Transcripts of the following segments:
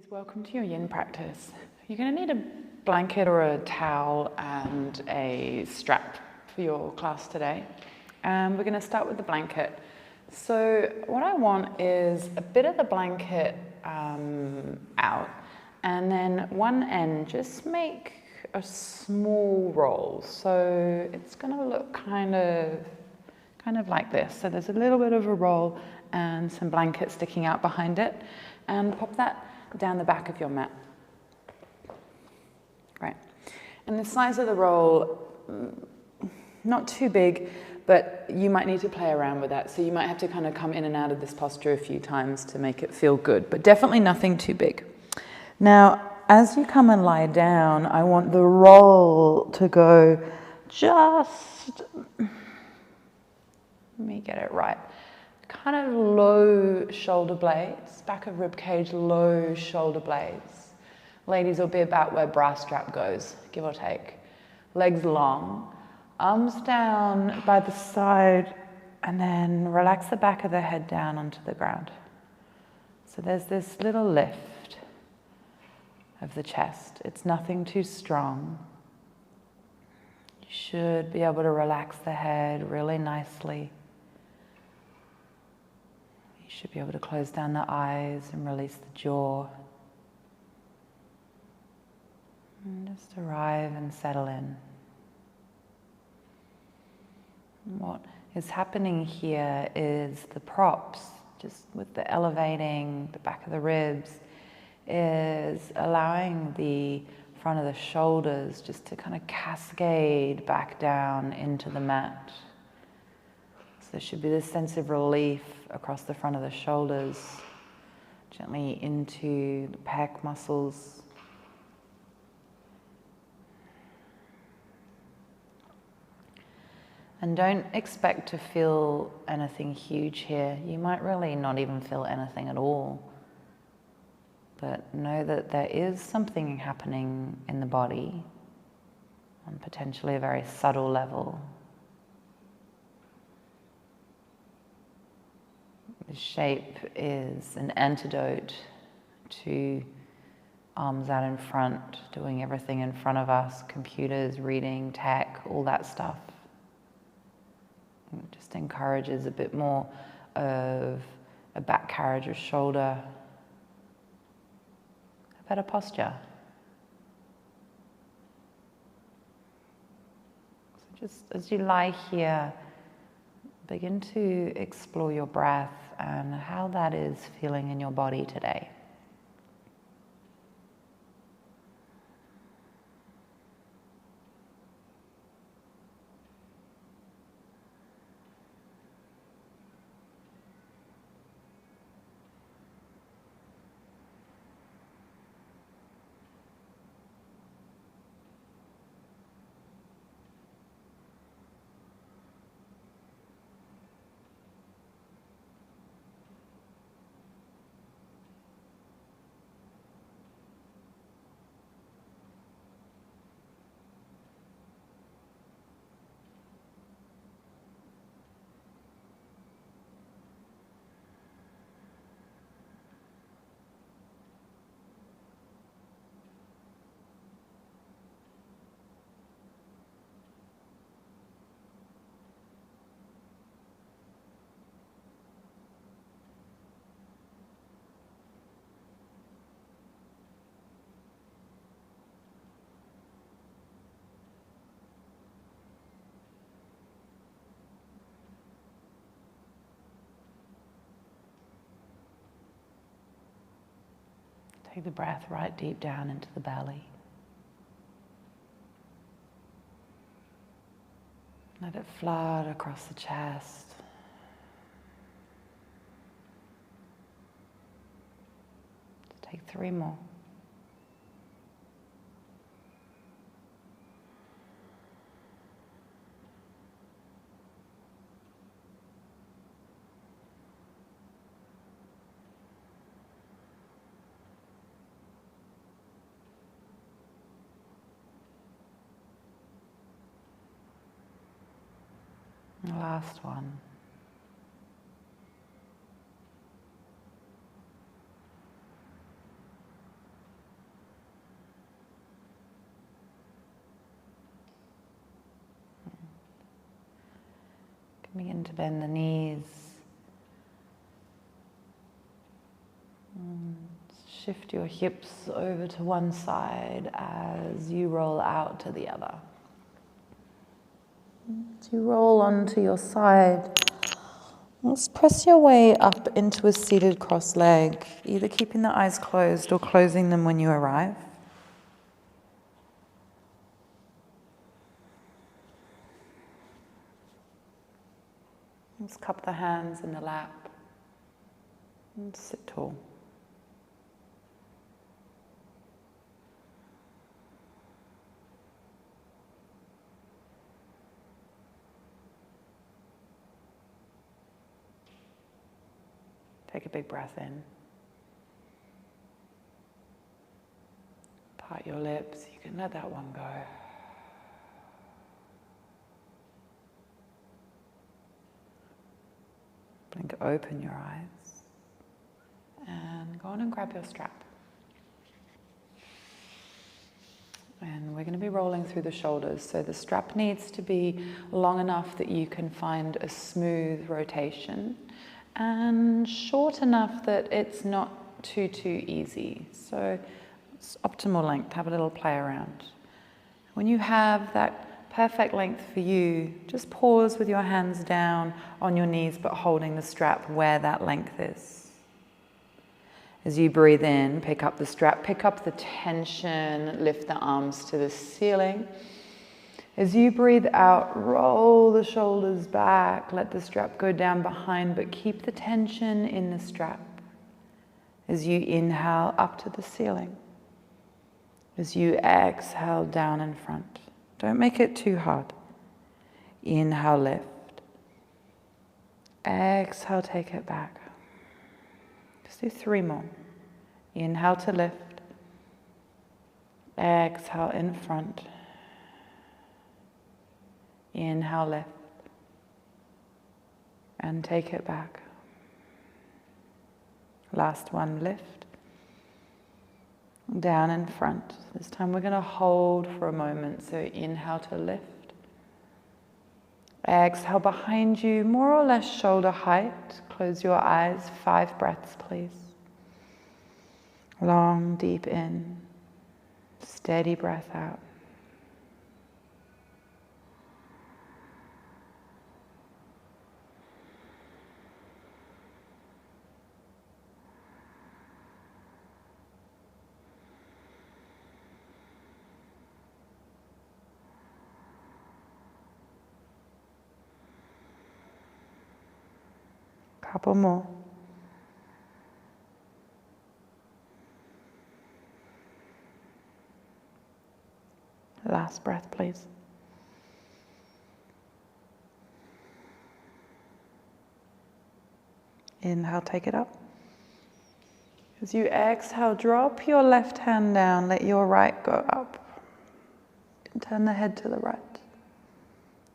Welcome to your yin practice. You're going to need a blanket or a towel and a strap for your class today. We're going to start with the blanket. So what I want is a bit of the blanket out, and then one end just make a small roll. So it's going to look kind of like this. So there's a little bit of a roll and some blanket sticking out behind it, and pop that down the back of your mat. Right. And the size of the roll, not too big, but you might need to play around with that. So you might have to kind of come in and out of this posture a few times to make it feel good, but definitely nothing too big. Now, as you come and lie down, I want the roll to go just, let me get it right, kind of low shoulder blades, back of rib cage, low shoulder blades. Ladies will be about where bra strap goes, give or take. Legs long, arms down by the side, and then relax the back of the head down onto the ground. So there's this little lift of the chest. It's nothing too strong. You should be able to relax the head really nicely. Should be able to close down the eyes and release the jaw. And just arrive and settle in. And what is happening here is the props, just with the elevating the back of the ribs, is allowing the front of the shoulders just to kind of cascade back down into the mat. So there should be this sense of relief across the front of the shoulders, gently into the pec muscles. And don't expect to feel anything huge here. You might really not even feel anything at all. But know that there is something happening in the body on potentially a very subtle level. The shape is an antidote to arms out in front, doing everything in front of us, computers, reading, tech, all that stuff. It just encourages a bit more of a back carriage of shoulder, a better posture. So just as you lie here, begin to explore your breath and how that is feeling in your body today. Take the breath right deep down into the belly. Let it flood across the chest. Just take 3 more. The last one. Begin to bend the knees. Shift your hips over to one side as you roll out to the other. As you roll onto your side, just press your way up into a seated cross leg, either keeping the eyes closed or closing them when you arrive. Just cup the hands in the lap and sit tall. Take a big breath in. Part your lips. You can let that one go. Blink open your eyes. And go on and grab your strap. And we're going to be rolling through the shoulders. So the strap needs to be long enough that you can find a smooth rotation, and short enough that it's not too easy. So it's optimal length. Have a little play around. When you have that perfect length for you, just pause with your hands down on your knees, but holding the strap where that length is. As you breathe in, pick up the strap, pick up the tension, lift the arms to the ceiling. As you breathe out, roll the shoulders back, let the strap go down behind, but keep the tension in the strap. As you inhale, up to the ceiling. As you exhale, down in front. Don't make it too hard. Inhale, lift. Exhale, take it back. Just do 3 more. Inhale to lift. Exhale, in front. Inhale, lift, and take it back. Last one, lift, down in front. This time we're going to hold for a moment. So inhale to lift. Exhale behind you, more or less shoulder height. Close your eyes, 5 breaths, please. Long, deep in, steady breath out. Couple more. Last breath, please. Inhale, take it up. As you exhale, drop your left hand down, let your right go up. And turn the head to the right.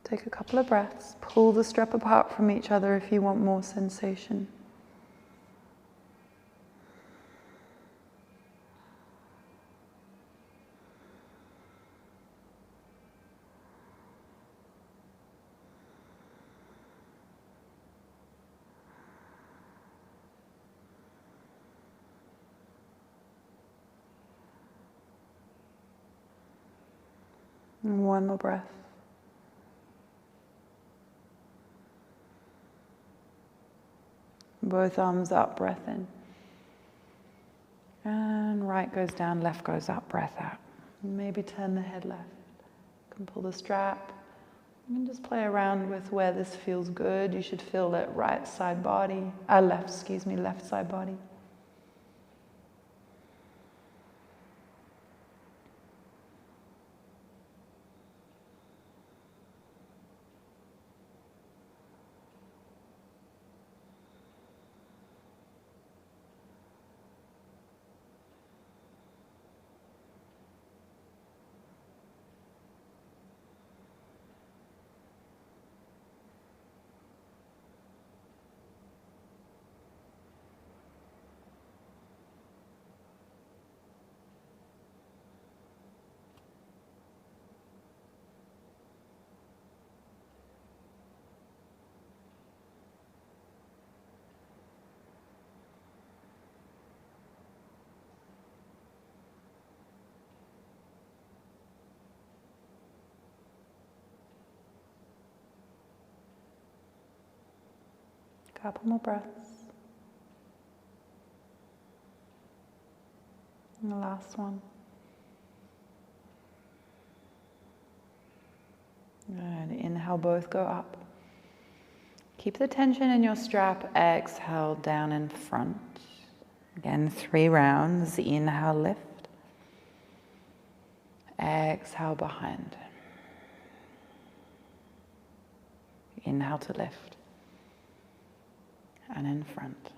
Take a couple of breaths. Pull the strap apart from each other if you want more sensation. And one more breath. Both arms up, breath in. And right goes down, left goes up, breath out. Maybe turn the head left. You can pull the strap. You can just play around with where this feels good. You should feel that left side body. Couple more breaths. And the last one. Good. Inhale, both go up. Keep the tension in your strap. Exhale, down in front. Again, 3 rounds. Inhale, lift. Exhale, behind. Inhale to lift. And in front.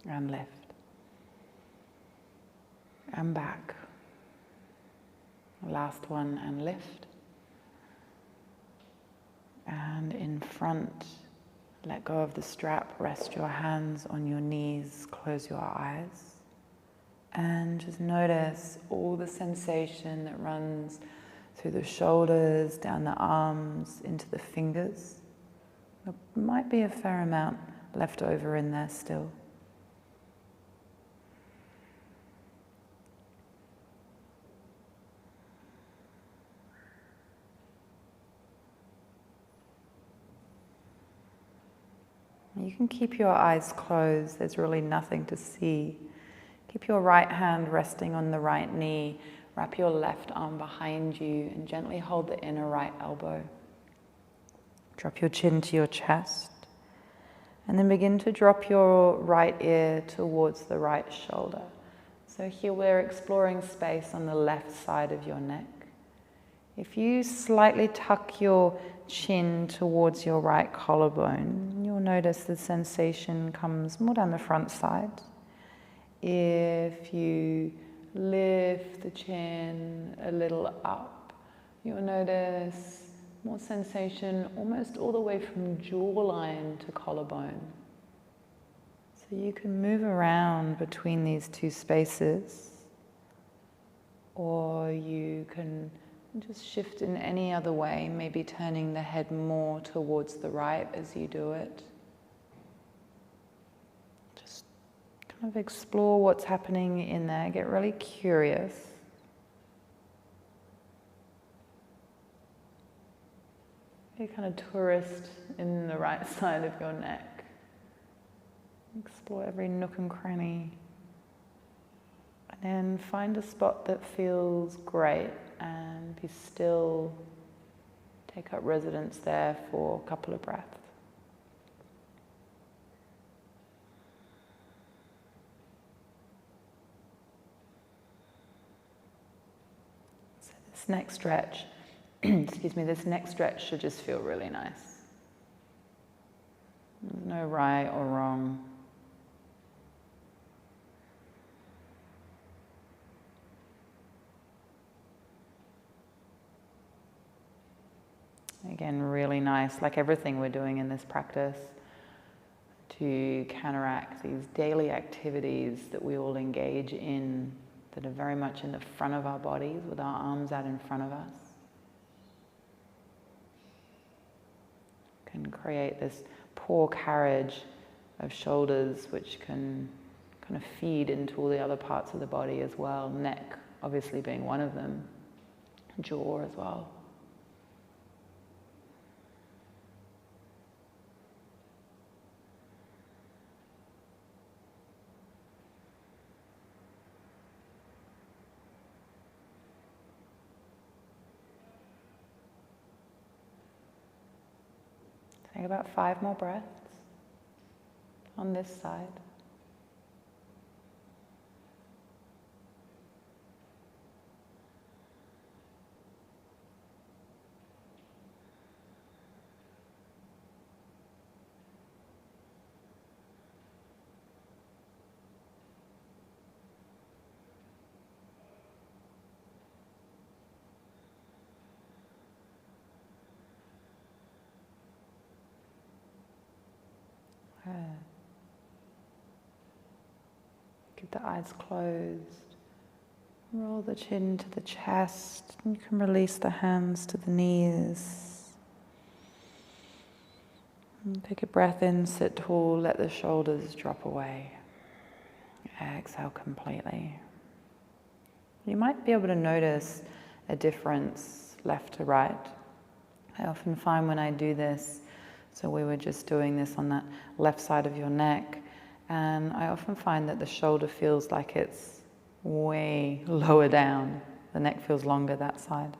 And lift. And back. Last one, and lift. And in front. Let go of the strap. Rest your hands on your knees. Close your eyes. And just notice all the sensation that runs through the shoulders, down the arms, into the fingers. There might be a fair amount left over in there still. You can keep your eyes closed. There's really nothing to see. Keep your right hand resting on the right knee. Wrap your left arm behind you and gently hold the inner right elbow. Drop your chin to your chest. And then begin to drop your right ear towards the right shoulder. So here we're exploring space on the left side of your neck. If you slightly tuck your chin towards your right collarbone, you'll notice the sensation comes more down the front side. If you lift the chin a little up, you'll notice more sensation almost all the way from jawline to collarbone. So you can move around between these two spaces, or you can just shift in any other way, maybe turning the head more towards the right as you do it. Just kind of explore what's happening in there, get really curious. Be a kind of tourist in the right side of your neck. Explore every nook and cranny. And then find a spot that feels great and be still. Take up residence there for a couple of breaths. So this next stretch, this next stretch should just feel really nice. There's no right or wrong. Again, really nice, like everything we're doing in this practice, to counteract these daily activities that we all engage in that are very much in the front of our bodies, with our arms out in front of us. Can create this poor carriage of shoulders, which can kind of feed into all the other parts of the body as well. Neck, obviously, being one of them. Jaw as well. Take about 5 more breaths on this side. Keep the eyes closed. Roll the chin to the chest. You can release the hands to the knees. And take a breath in, sit tall, let the shoulders drop away. Exhale completely. You might be able to notice a difference left to right. I often find when I do this, So we were just doing this on that left side of your neck, and I often find that the shoulder feels like it's way lower down. The neck feels longer that side.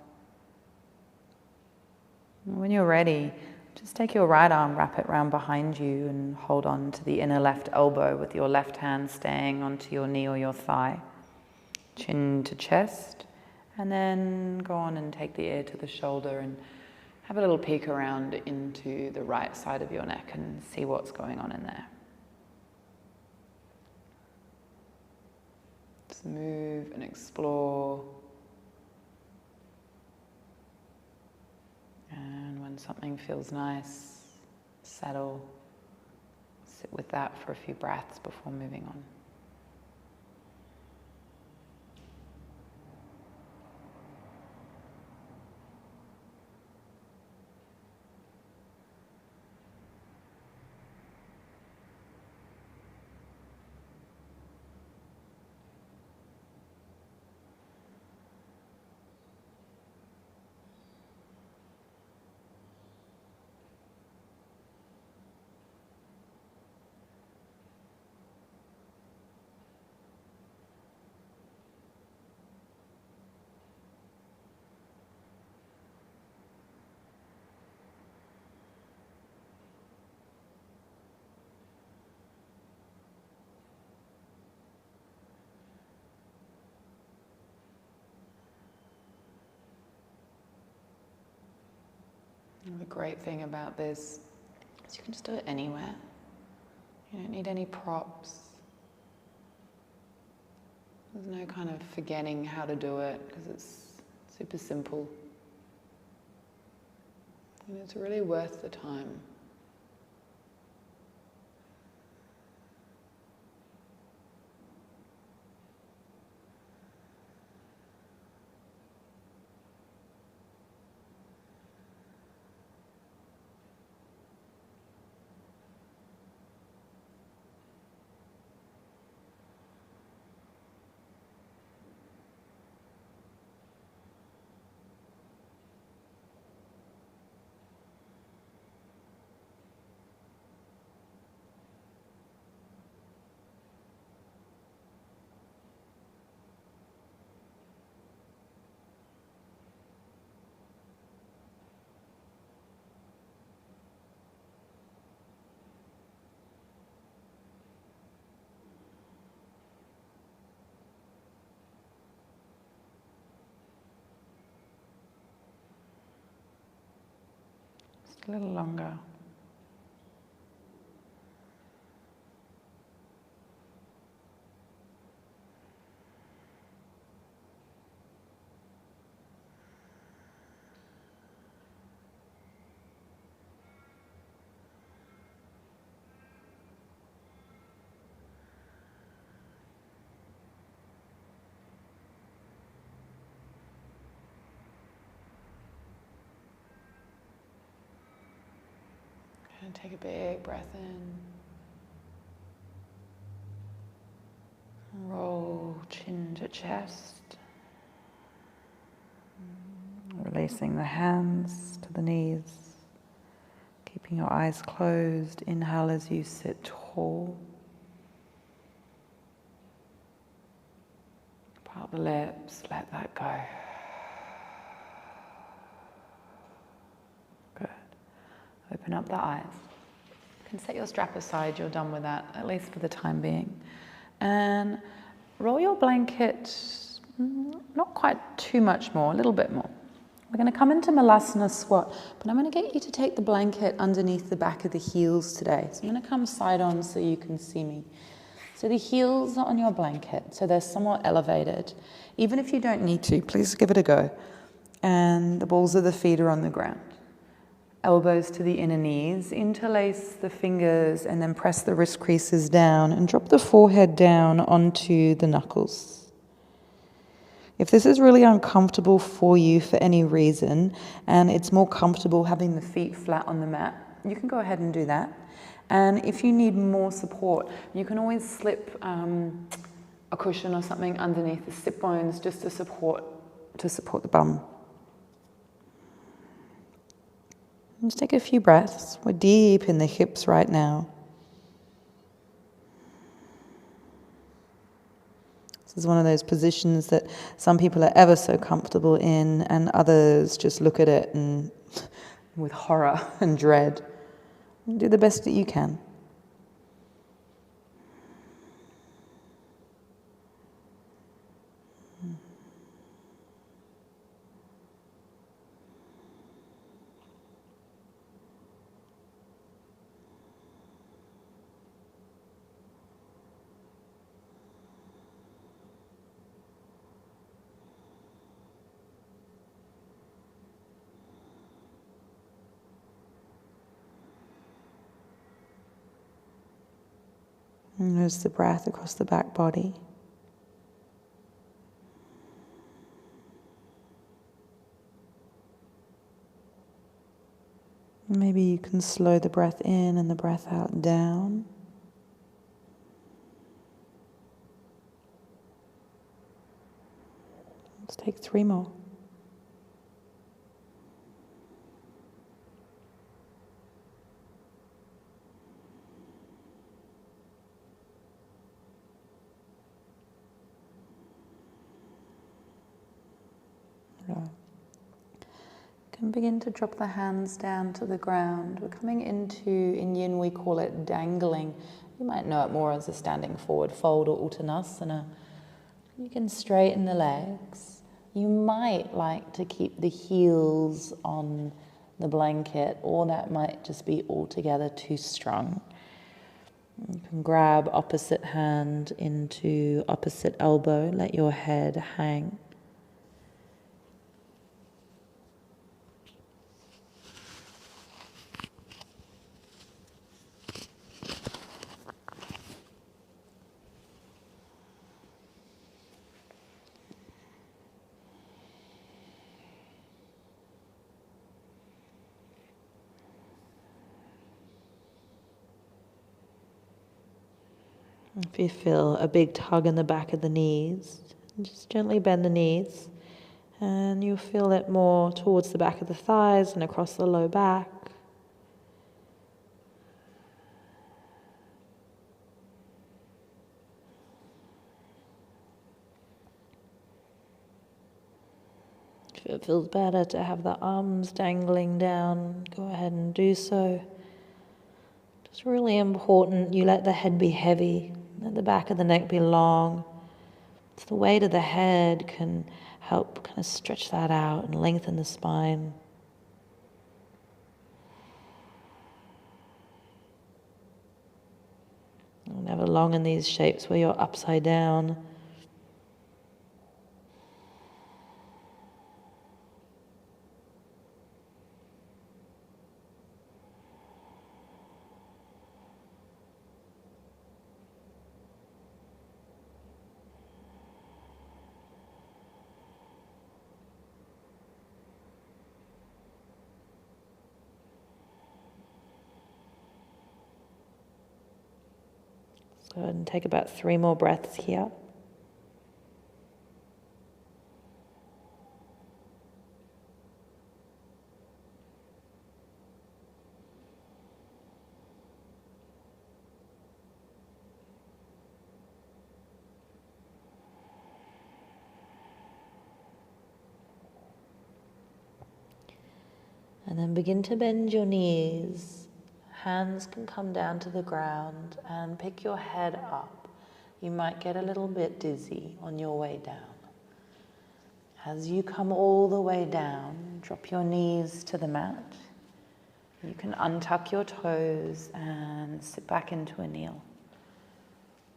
And when you're ready, just take your right arm, wrap it round behind you, and hold on to the inner left elbow with your left hand staying onto your knee or your thigh. Chin to chest, and then go on and take the ear to the shoulder and have a little peek around into the right side of your neck and see what's going on in there. Just move and explore. And when something feels nice, settle. Sit with that for a few breaths before moving on. And the great thing about this is you can just do it anywhere. You don't need any props. There's no kind of forgetting how to do it because it's super simple. And it's really worth the time. A little longer. And take a big breath in. Roll chin to chest. Releasing the hands to the knees. Keeping your eyes closed. Inhale as you sit tall. Part the lips, let that go. Good. Open up the eyes. You can set your strap aside, you're done with that, at least for the time being. And roll your blanket, not quite too much more, a little bit more. We're going to come into Malasana squat, but I'm going to get you to take the blanket underneath the back of the heels today. So I'm going to come side on so you can see me. So the heels are on your blanket, so they're somewhat elevated. Even if you don't need to, please give it a go. And the balls of the feet are on the ground. Elbows to the inner knees, interlace the fingers and then press the wrist creases down and drop the forehead down onto the knuckles. If this is really uncomfortable for you for any reason and it's more comfortable having the feet flat on the mat, you can go ahead and do that. And if you need more support, you can always slip a cushion or something underneath the sit bones just to support the bum. Just take a few breaths. We're deep in the hips right now. This is one of those positions that some people are ever so comfortable in, and others just look at it and with horror and dread. Do the best that you can. And notice the breath across the back body. Maybe you can slow the breath in and the breath out down. Let's take 3 more. You can begin to drop the hands down to the ground. We're coming into, in yin we call it dangling. You might know it more as a standing forward fold or uttanasana. You can straighten the legs. You might like to keep the heels on the blanket, or that might just be altogether too strong. You can grab opposite hand into opposite elbow, let your head hang. If you feel a big tug in the back of the knees, just gently bend the knees, and you'll feel it more towards the back of the thighs and across the low back. If it feels better to have the arms dangling down, go ahead and do so. It's really important you let the head be heavy, let the back of the neck be long. It's the weight of the head can help kind of stretch that out and lengthen the spine. Never long in these shapes where you're upside down. Go ahead and take about 3 more breaths here. And then begin to bend your knees. Hands can come down to the ground and pick your head up. You might get a little bit dizzy on your way down. As you come all the way down, drop your knees to the mat. You can untuck your toes and sit back into a kneel.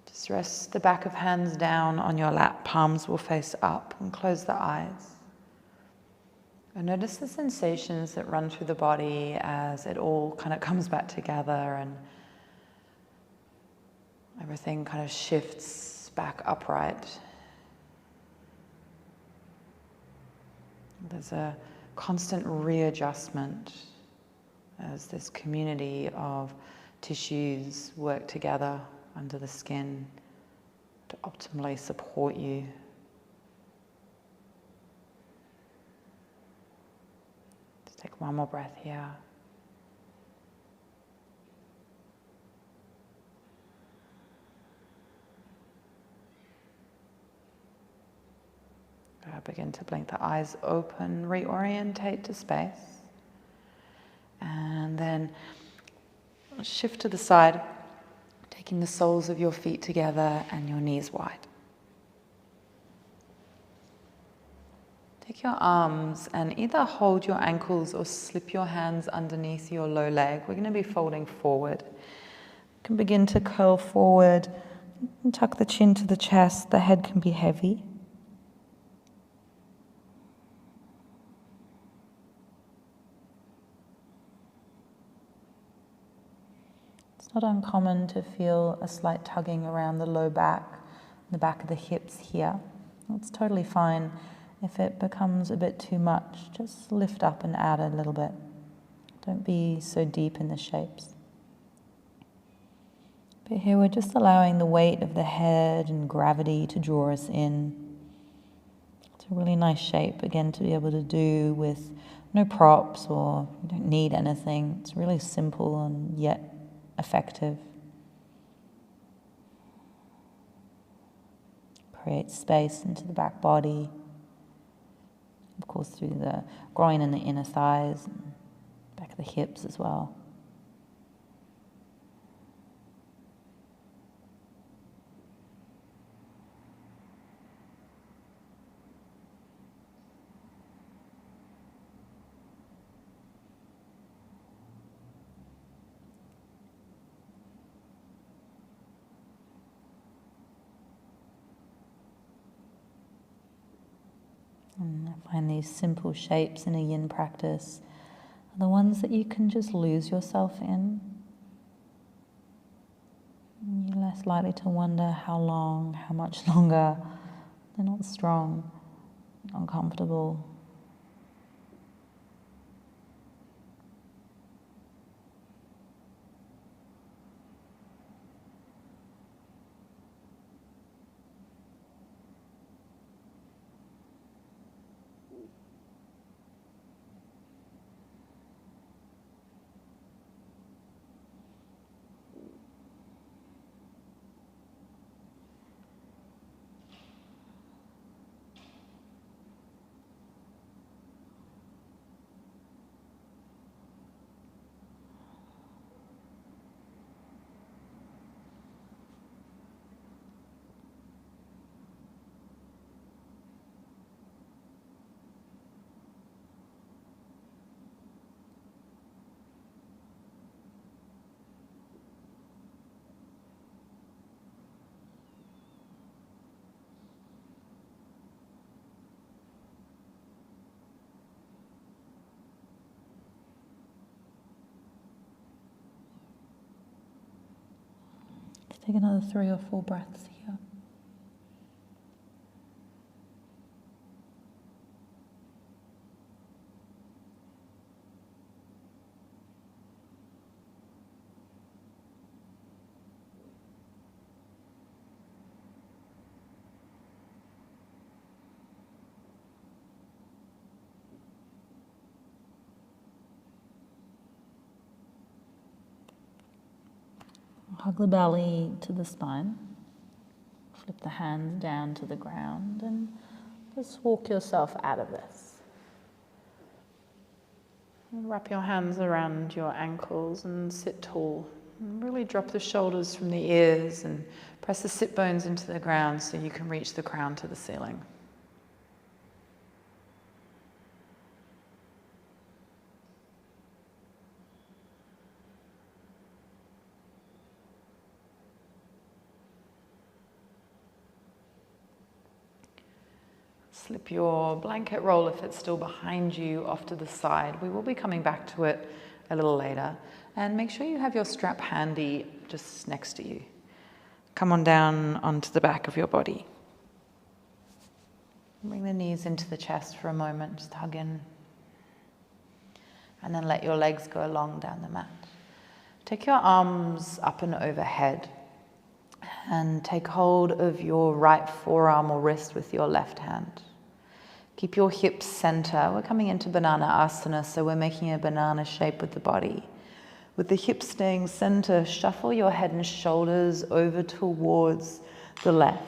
Just rest the back of hands down on your lap, palms will face up, and close the eyes. And notice the sensations that run through the body as it all kind of comes back together and everything kind of shifts back upright. There's a constant readjustment as this community of tissues work together under the skin to optimally support you. Take 1 more breath here. Begin to blink the eyes open, reorientate to space. And then shift to the side, taking the soles of your feet together and your knees wide. Take your arms and either hold your ankles or slip your hands underneath your low leg. We're going to be folding forward. You can begin to curl forward and tuck the chin to the chest. The head can be heavy. It's not uncommon to feel a slight tugging around the low back, the back of the hips here. It's totally fine. If it becomes a bit too much, just lift up and out a little bit. Don't be so deep in the shapes. But here we're just allowing the weight of the head and gravity to draw us in. It's a really nice shape, again, to be able to do with no props, or you don't need anything. It's really simple and yet effective. Create space into the back body. Of course, through the groin and the inner thighs, and back of the hips as well. And I find these simple shapes in a yin practice are the ones that you can just lose yourself in. You're less likely to wonder how long, how much longer. They're not strong, uncomfortable. Take another 3 or 4 breaths here. Hug the belly to the spine. Flip the hands down to the ground and just walk yourself out of this. And wrap your hands around your ankles and sit tall. And really drop the shoulders from the ears and press the sit bones into the ground so you can reach the crown to the ceiling. Slip your blanket roll, if it's still behind you, off to the side. We will be coming back to it a little later. And make sure you have your strap handy just next to you. Come on down onto the back of your body. Bring the knees into the chest for a moment, just hug in. And then let your legs go long down the mat. Take your arms up and overhead. And take hold of your right forearm or wrist with your left hand. Keep your hips center. We're coming into banana asana, so we're making a banana shape with the body. With the hips staying center, shuffle your head and shoulders over towards the left.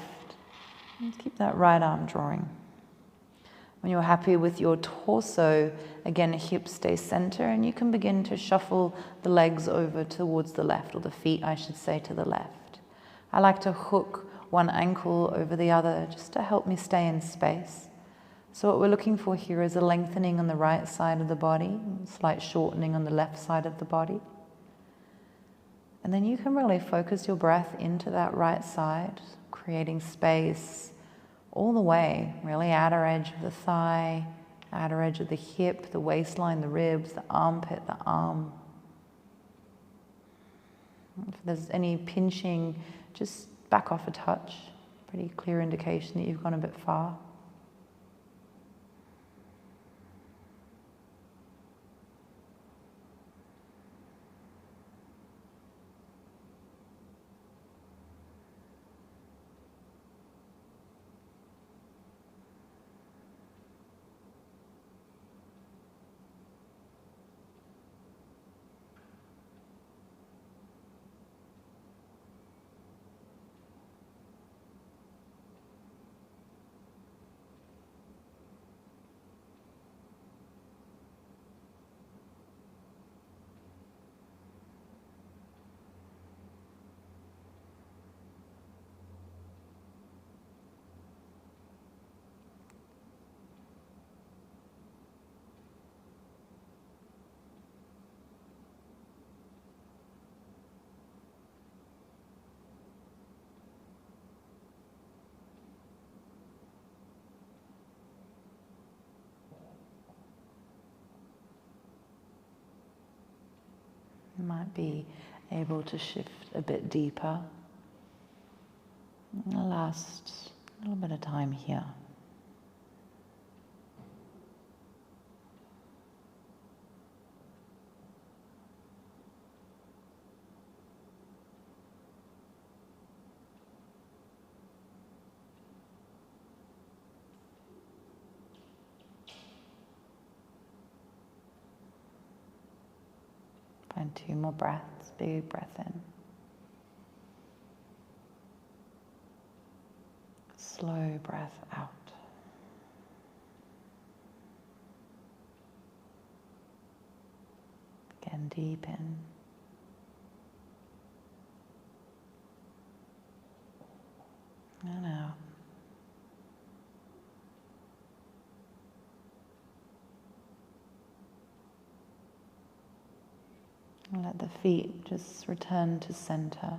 And keep that right arm drawing. When you're happy with your torso, again, hips stay center, and you can begin to shuffle the legs over towards the left, or the feet, I should say, to the left. I like to hook one ankle over the other just to help me stay in space. So what we're looking for here is a lengthening on the right side of the body, a slight shortening on the left side of the body. And then you can really focus your breath into that right side, creating space all the way, really outer edge of the thigh, outer edge of the hip, the waistline, the ribs, the armpit, the arm. If there's any pinching, just back off a touch. Pretty clear indication that you've gone a bit far. You might be able to shift a bit deeper. The last little bit of time here. Find 2 more breaths, big breath in. Slow breath out. Again, deep in. And out. And let the feet just return to center.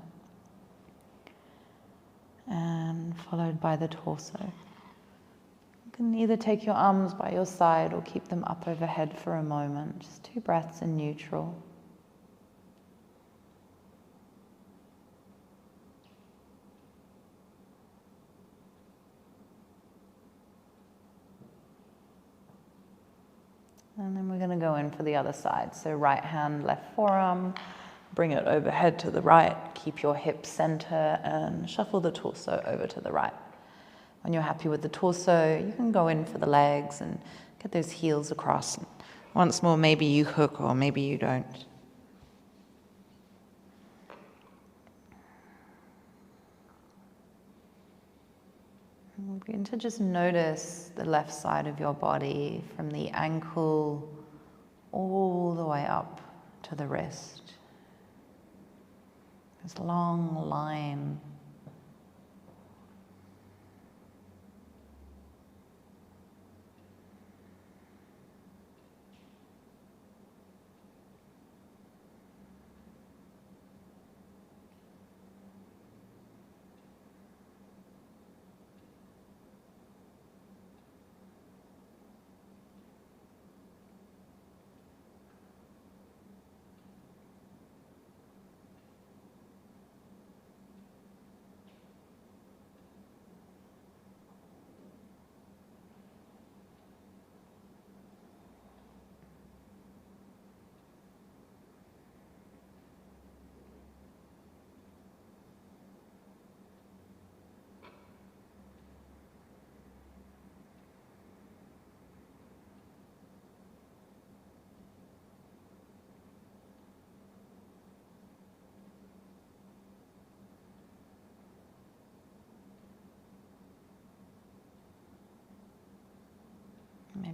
And followed by the torso. You can either take your arms by your side or keep them up overhead for a moment. Just 2 breaths in neutral. And then we're going to go in for the other side. So right hand, left forearm, bring it overhead to the right, keep your hips center and shuffle the torso over to the right. When you're happy with the torso, you can go in for the legs and get those heels across. Once more, maybe you hook or maybe you don't. And begin to just notice the left side of your body from the ankle all the way up to the wrist. This long line.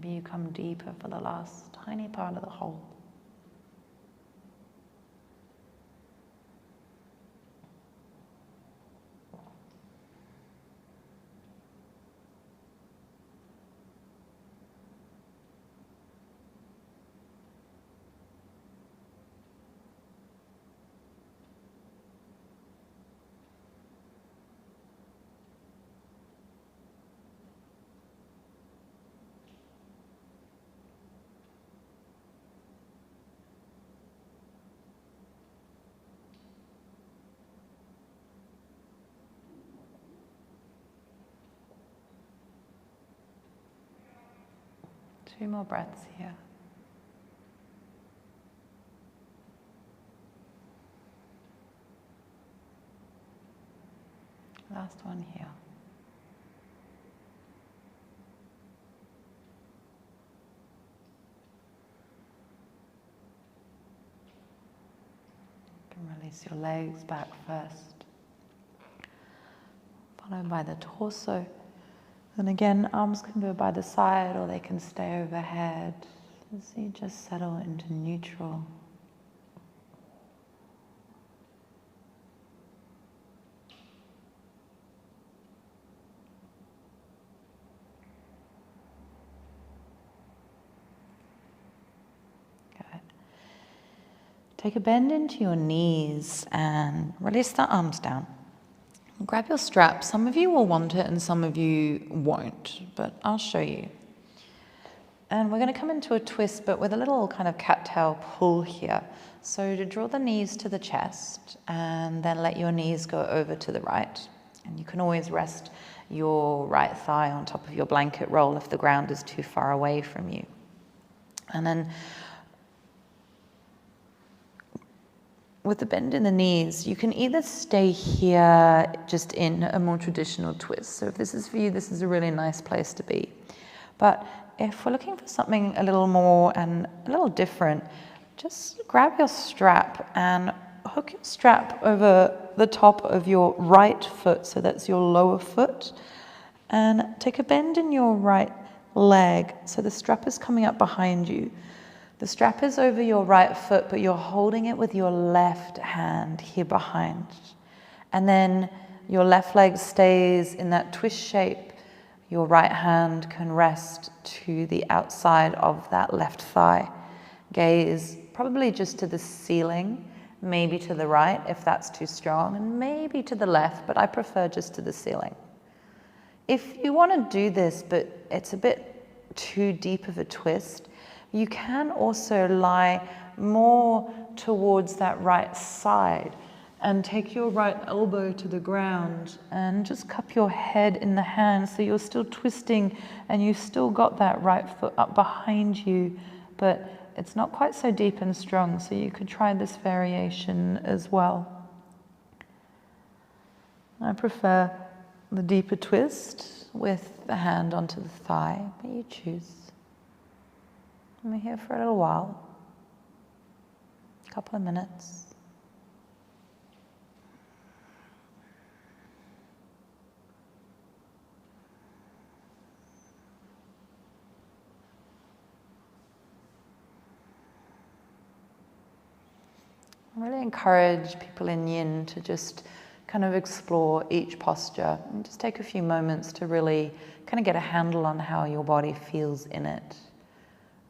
Maybe you come deeper for the last tiny part of the hold. Two more breaths here. Last one here. You can release your legs back first, followed by the torso. And again, arms can go by the side or they can stay overhead as you just settle into neutral. Good. Take a bend into your knees and release the arms down. Grab your strap. Some of you will want it and some of you won't, but I'll show you. And we're going to come into a twist, but with a little kind of cat-tail pull here. So to draw the knees to the chest and then let your knees go over to the right. And you can always rest your right thigh on top of your blanket roll if the ground is too far away from you. And then with the bend in the knees, you can either stay here just in a more traditional twist. So if this is for you, this is a really nice place to be. But if we're looking for something a little more and a little different, just grab your strap and hook your strap over the top of your right foot, so that's your lower foot, and take a bend in your right leg, so the strap is coming up behind you. The strap is over your right foot, but you're holding it with your left hand here behind. And then your left leg stays in that twist shape. Your right hand can rest to the outside of that left thigh. Gaze probably just to the ceiling, maybe to the right if that's too strong, and maybe to the left, but I prefer just to the ceiling. If you want to do this, but it's a bit too deep of a twist, you can also lie more towards that right side and take your right elbow to the ground and just cup your head in the hand so you're still twisting and you've still got that right foot up behind you, but it's not quite so deep and strong, so you could try this variation as well. I prefer the deeper twist with the hand onto the thigh, but you choose. I'm here for a little while, a couple of minutes. I really encourage people in yin to just kind of explore each posture and just take a few moments to really kind of get a handle on how your body feels in it.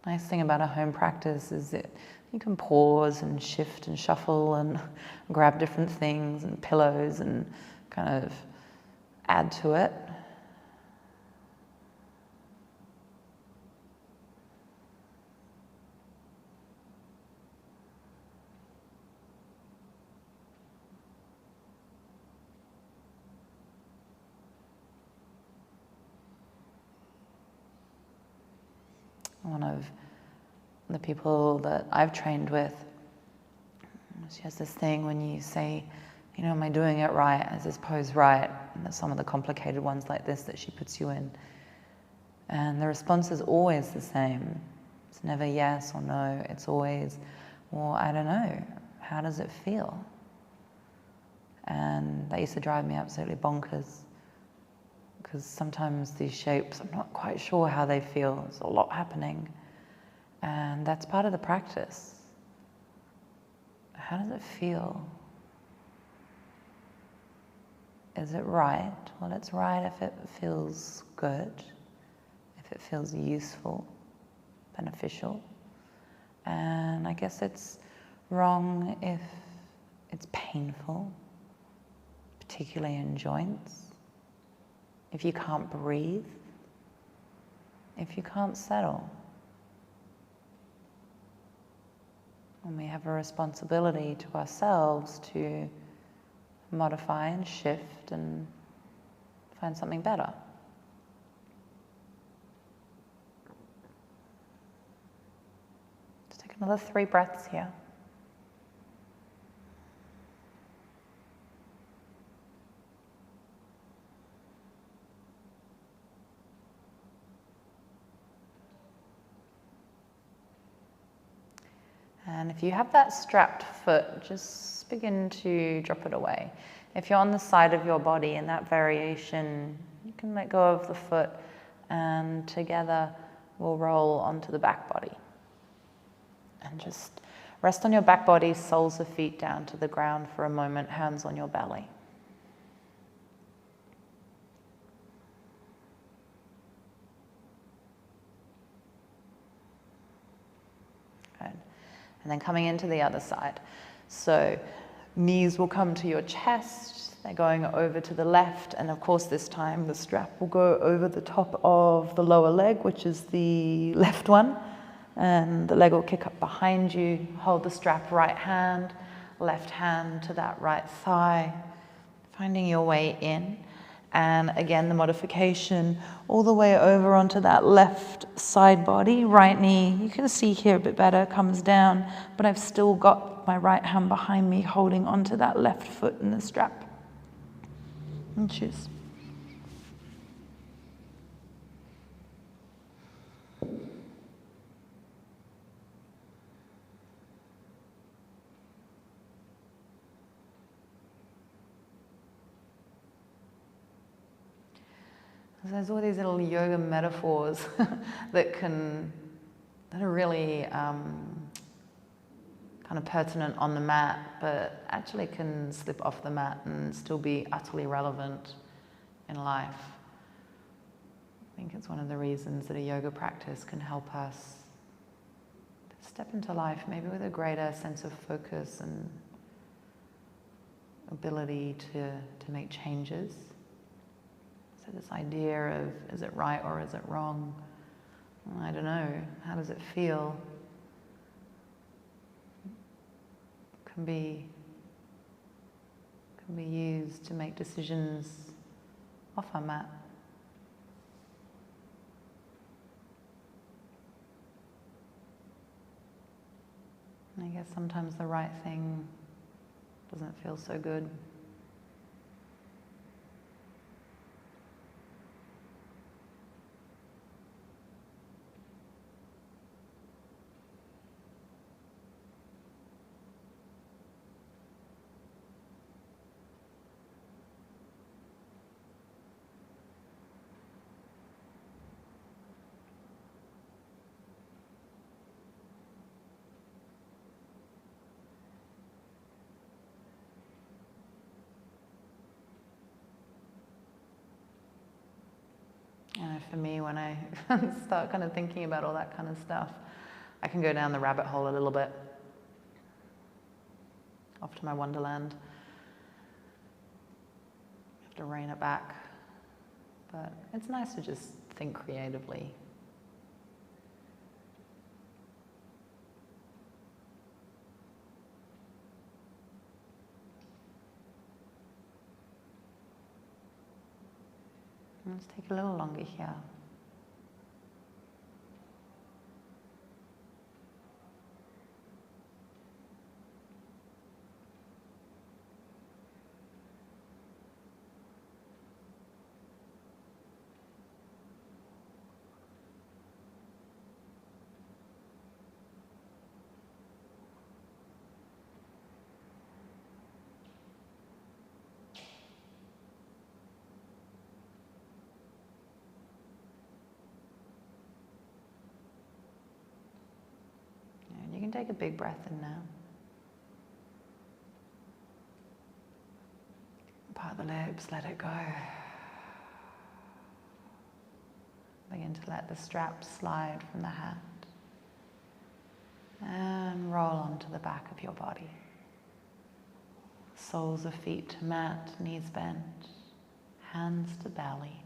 Nice thing about a home practice is that you can pause and shift and shuffle and grab different things and pillows and kind of add to it. One of the people that I've trained with, she has this thing when you say, you know, am I doing it right? Is this pose right? And there's some of the complicated ones like this that she puts you in. And the response is always the same. It's never yes or no. It's always, well, I don't know. How does it feel? And that used to drive me absolutely bonkers, because sometimes these shapes, I'm not quite sure how they feel. There's a lot happening, and that's part of the practice. How does it feel? Is it right? Well, it's right if it feels good, if it feels useful, beneficial. And I guess it's wrong if it's painful, particularly in joints, if you can't breathe, if you can't settle. And we have a responsibility to ourselves to modify and shift and find something better. Just take another 3 breaths here. And if you have that strapped foot, just begin to drop it away. If you're on the side of your body in that variation, you can let go of the foot, and together we'll roll onto the back body. And just rest on your back body, soles of feet down to the ground for a moment, hands on your belly. Good. And then coming into the other side. So knees will come to your chest, they're going over to the left, and of course this time the strap will go over the top of the lower leg, which is the left one, and the leg will kick up behind you. Hold the strap right hand, left hand to that right thigh, finding your way in. And again, the modification all the way over onto that left side body, right knee, you can see here a bit better, comes down, but I've still got my right hand behind me holding onto that left foot in the strap. And choose. There's all these little yoga metaphors that are really kind of pertinent on the mat, but actually can slip off the mat and still be utterly relevant in life. I think it's one of the reasons that a yoga practice can help us to step into life maybe with a greater sense of focus and ability to make changes. So this idea of, is it right or is it wrong? Well, I don't know. How does it feel? Can be used to make decisions off our mat. And I guess sometimes the right thing doesn't feel so good. And for me, when I start kind of thinking about all that kind of stuff, I can go down the rabbit hole a little bit, off to my wonderland. I have to rein it back. But it's nice to just think creatively. Let's take a little longer here. take a big breath in now. Part the lips, let it go. Begin to let the strap slide from the hat. And roll onto the back of your body. Soles of feet to mat, knees bent, hands to belly.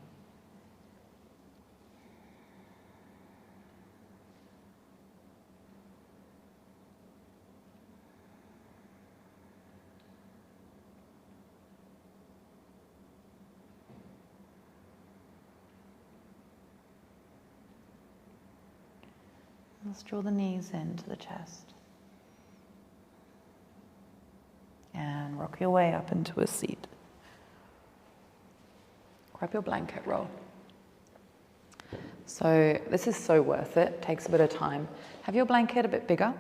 Let's draw the knees into the chest. And rock your way up into a seat. Grab your blanket roll. So this is so worth it. Takes a bit of time. Have your blanket a bit bigger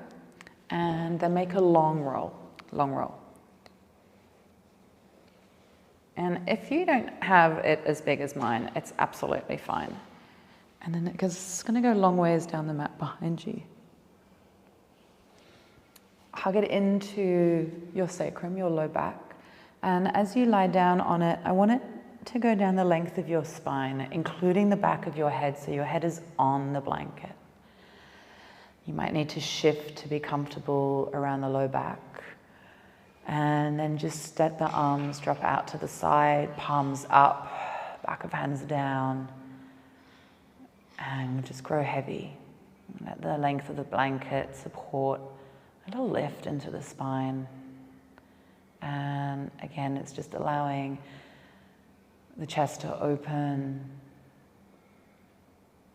and then make a long roll. Long roll. And if you don't have it as big as mine, it's absolutely fine. And then it's going to go long ways down the mat behind you. Hug it into your sacrum, your low back. And as you lie down on it, I want it to go down the length of your spine, including the back of your head, so your head is on the blanket. You might need to shift to be comfortable around the low back. And then just let the arms drop out to the side, palms up, back of hands down. And just grow heavy. Let the length of the blanket support a little lift into the spine. And again, it's just allowing the chest to open,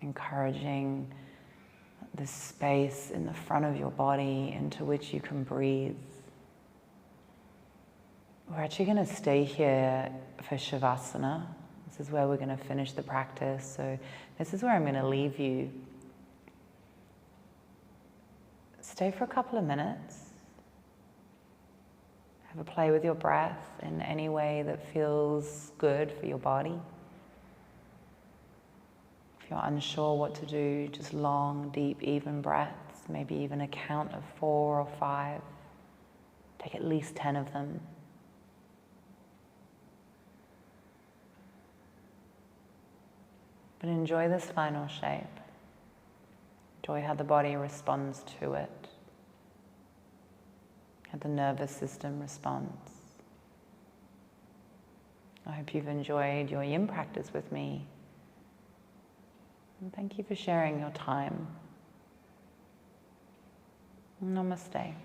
encouraging this space in the front of your body into which you can breathe. We're actually going to stay here for Shavasana. This is where we're going to finish the practice. So this is where I'm going to leave you. Stay for a couple of minutes. Have a play with your breath in any way that feels good for your body. If you're unsure what to do, just long, deep, even breaths, maybe even a count of 4 or 5. Take at least 10 of them. But enjoy this final shape. Enjoy how the body responds to it. How the nervous system responds. I hope you've enjoyed your yin practice with me. And thank you for sharing your time. Namaste.